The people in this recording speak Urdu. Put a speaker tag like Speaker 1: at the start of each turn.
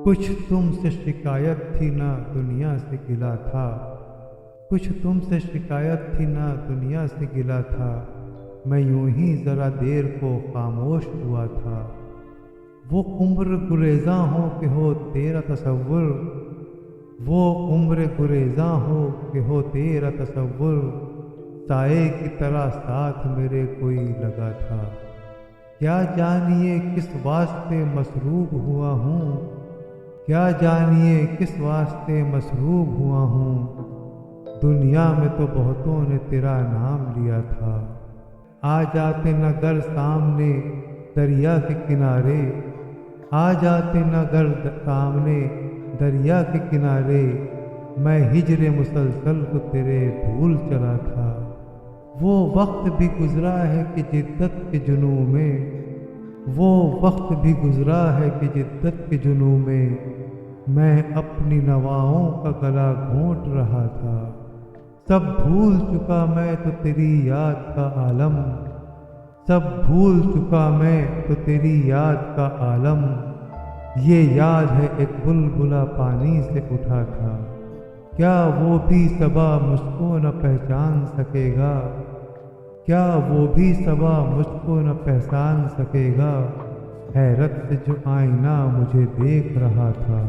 Speaker 1: کچھ تم سے شکایت تھی نہ دنیا سے گلا تھا، کچھ تم سے شکایت تھی نہ دنیا سے گلا تھا، میں یوں ہی ذرا دیر کو خاموش ہوا تھا۔ وہ عمر گریزاں ہو کہ ہو تیرا تصور، وہ عمر گریزاں ہو کہ ہو تیرا تصور، سائے کی طرح ساتھ میرے کوئی لگا تھا۔ کیا جانیے کس واسطے مسروب ہوا ہوں، کیا جانیے کس واسطے مسروب ہوا ہوں، دنیا میں تو بہتوں نے تیرا نام لیا تھا۔ آ جاتے نہ گر سامنے دریا کے کنارے، آ جاتے نہ گر سامنے دریا کے کنارے، میں ہجر مسلسل کو تیرے بھول چلا تھا۔ وہ وقت بھی گزرا ہے کہ جدت کے جنوں میں، وہ وقت بھی گزرا ہے کہ جدت کے جنوں میں اپنی نواؤں کا گلا گھونٹ رہا تھا۔ سب بھول چکا میں تو تیری یاد کا عالم، سب بھول چکا میں تو تیری یاد کا عالم، یہ یاد ہے ایک بلبلا پانی سے اٹھا تھا، کیا وہ بھی صبا مجھ کو نہ پہچان سکے گا، کیا وہ بھی صبا مجھ کو نہ پہچان سکے گا، حیرت سے جو آئینہ مجھے دیکھ رہا تھا۔